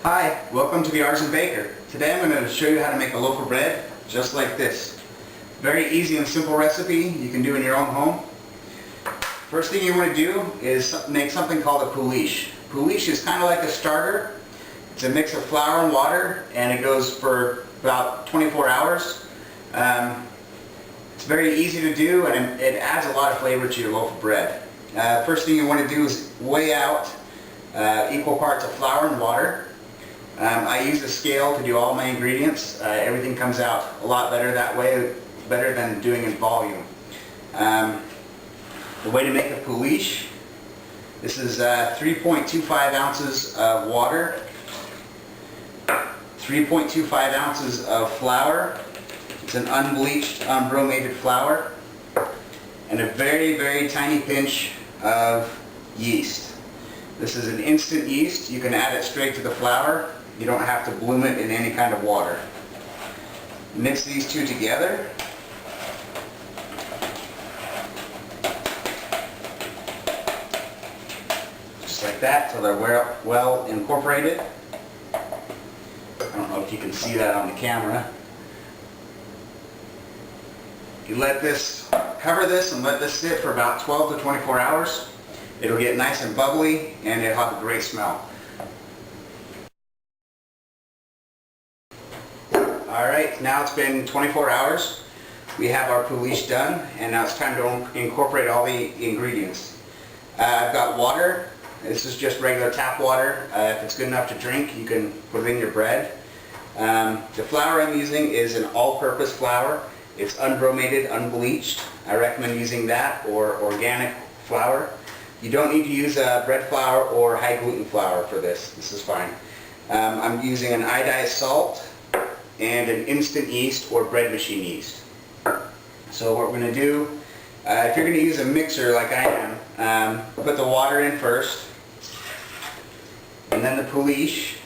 Hi, welcome to the Artisan Baker. Today I'm going to show you how to make a loaf of bread just like this. Very easy and simple recipe you can do in your own home. First thing you want to do is make something called a pouliche. Pouliche is kind of like a starter. It's a mix of flour and water, and it goes for about 24 hours. It's very easy to do, and it adds a lot of flavor to your loaf of bread. First thing you want to do is weigh out equal parts of flour and water. I use a scale to do all my ingredients. Everything comes out a lot better that way, better than doing in volume. The way to make a pouliche, this is 3.25 ounces of water, 3.25 ounces of flour. It's an unbleached, unbromated flour, and a very, very tiny pinch of yeast. This is an instant yeast. You can add it straight to the flour. You don't have to bloom it in any kind of water. Mix these two together. Just like that, till they're well incorporated. I don't know if you can see that on the camera. You cover this and let this sit for about 12 to 24 hours. It'll get nice and bubbly, and it'll have a great smell. Alright, now it's been 24 hours. We have our pouliche done, and now it's time to incorporate all the ingredients. I've got water. This is just regular tap water. If it's good enough to drink, you can put it in your bread. The flour I'm using is an all-purpose flour. It's unbromated, unbleached. I recommend using that or organic flour. You don't need to use bread flour or high gluten flour for this. This is fine. I'm using an iodized salt and an instant yeast or bread machine yeast. So what we're going to do, if you're going to use a mixer like I am, put the water in first, and then the pouliche.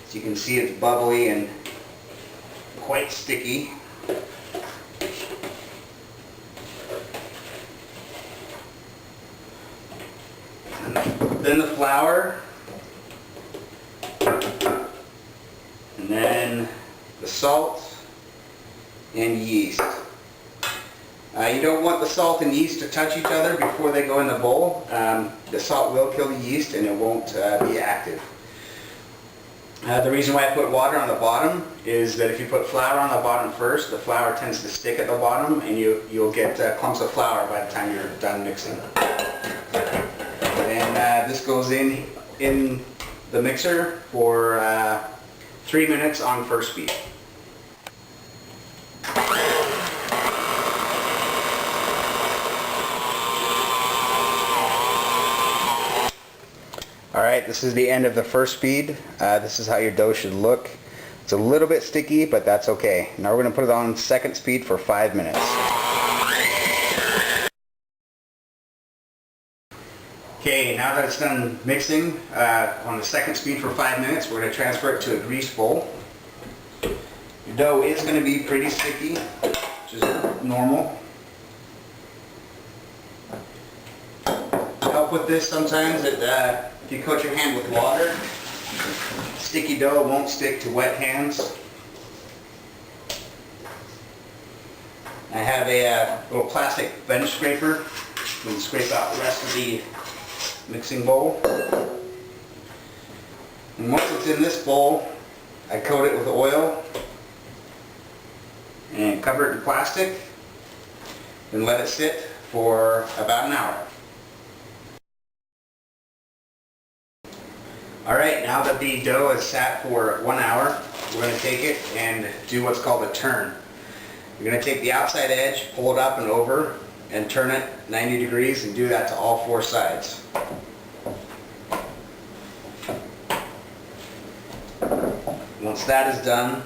As you can see, it's bubbly and quite sticky. Then the flour, and then the salt and yeast. You don't want the salt and yeast to touch each other before they go in the bowl. The salt will kill the yeast and it won't be active. The reason why I put water on the bottom is that if you put flour on the bottom first, the flour tends to stick at the bottom, and you'll get clumps of flour by the time you're done mixing. And this goes in the mixer for 3 minutes on first speed. Alright, this is the end of the first speed. This is how your dough should look. It's a little bit sticky, but that's okay. Now we're going to put it on second speed for 5 minutes. Okay, now that it's done mixing on the second speed for 5 minutes, we're going to transfer it to a greased bowl. Your dough is going to be pretty sticky, which is normal. To help with this, sometimes if you coat your hand with water, sticky dough won't stick to wet hands. I have a little plastic bench scraper. You can scrape out the rest of the mixing bowl. And once it's in this bowl, I coat it with oil and cover it in plastic and let it sit for about an hour. Alright, now that the dough has sat for 1 hour, we're going to take it and do what's called a turn. You're going to take the outside edge, pull it up and over, and turn it 90 degrees, and do that to all 4 sides. Once that is done,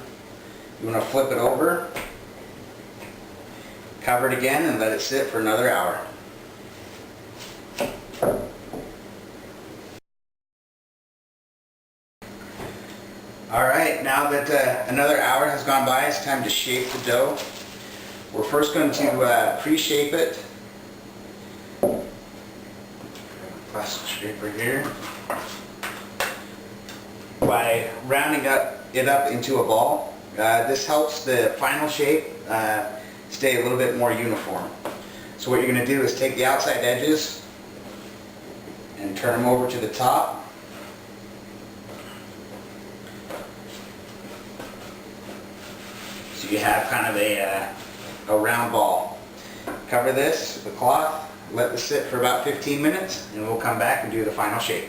you want to flip it over, cover it again, and let it sit for another hour. Alright, now that another hour has gone by, it's time to shape the dough. We're first going to pre-shape it plastic scraper here. By rounding it up into a ball, this helps the final shape stay a little bit more uniform. So what you're going to do is take the outside edges and turn them over to the top. So you have kind of a round ball. Cover this with a cloth, let this sit for about 15 minutes, and we'll come back and do the final shape.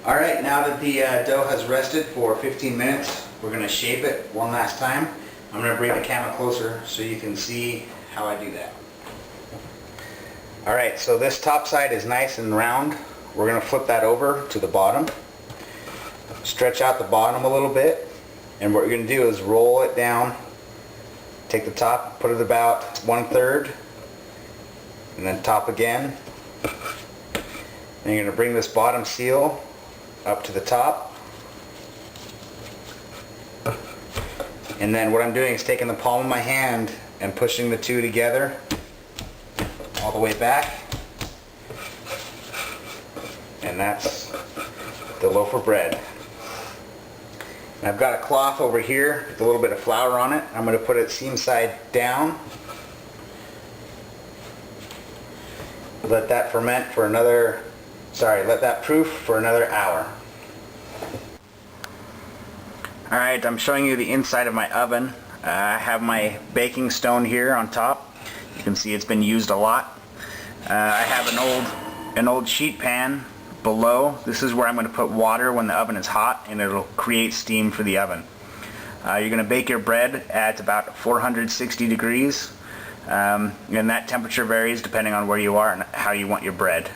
Alright, now that the dough has rested for 15 minutes, we're going to shape it one last time. I'm going to bring the camera closer so you can see how I do that. Alright, so this top side is nice and round. We're going to flip that over to the bottom. Stretch out the bottom a little bit, and what you're going to do is roll it down. Take the top, put it about 1/3, and then top again. Then you're going to bring this bottom seal up to the top. And then what I'm doing is taking the palm of my hand and pushing the two together all the way back. And that's the loaf of bread. And I've got a cloth over here with a little bit of flour on it. I'm going to put it seam side down. Let that ferment for another, let that proof for another hour. Alright, I'm showing you the inside of my oven. I have my baking stone here on top. You can see it's been used a lot. I have an old sheet pan below. This is where I'm going to put water when the oven is hot, and it'll create steam for the oven. You're going to bake your bread at about 460 degrees, and that temperature varies depending on where you are and how you want your bread.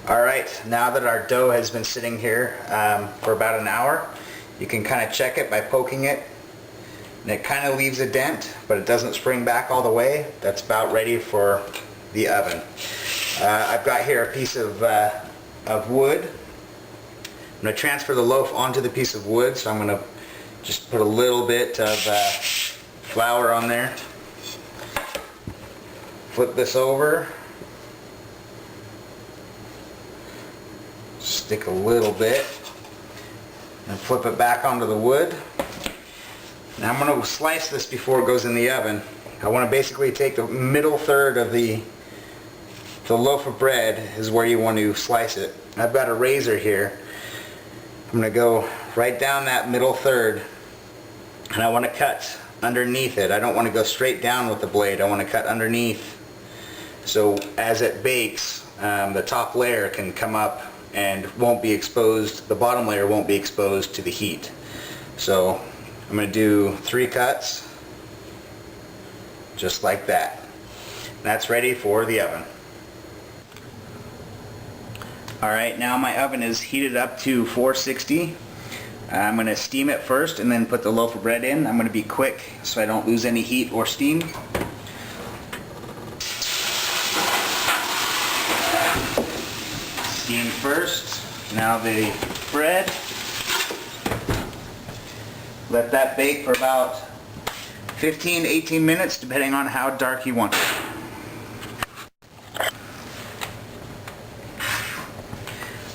Alright, now that our dough has been sitting here for about an hour, you can kind of check it by poking it, and it kind of leaves a dent, but it doesn't spring back all the way. That's about ready for the oven. I've got here a piece of wood. I'm going to transfer the loaf onto the piece of wood, so I'm going to just put a little bit of flour on there. Flip this over. Stick a little bit and flip it back onto the wood. Now I'm going to slice this before it goes in the oven. I want to basically take the middle third of the loaf of bread is where you want to slice it. I've got a razor here. I'm going to go right down that middle third, and I want to cut underneath it. I don't want to go straight down with the blade. I want to cut underneath, so as it bakes, the top layer can come up and won't be exposed, the bottom layer won't be exposed to the heat. So I'm going to do 3 cuts, just like that. And that's ready for the oven. Alright, now my oven is heated up to 460. I'm going to steam it first and then put the loaf of bread in. I'm going to be quick so I don't lose any heat or steam. Steam first, now the bread. Let that bake for about 15-18 minutes depending on how dark you want it.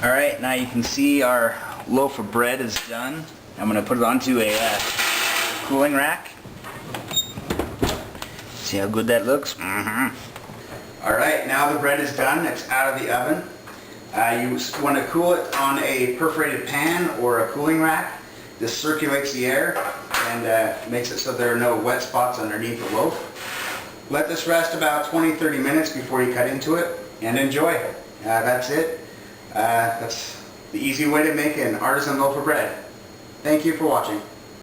Alright, now you can see our loaf of bread is done. I'm going to put it onto a cooling rack. See how good that looks? Alright, now the bread is done. It's out of the oven. You want to cool it on a perforated pan or a cooling rack. This circulates the air and makes it so there are no wet spots underneath the loaf. Let this rest about 20-30 minutes before you cut into it, and enjoy. That's it. That's the easy way to make an artisan loaf of bread. Thank you for watching.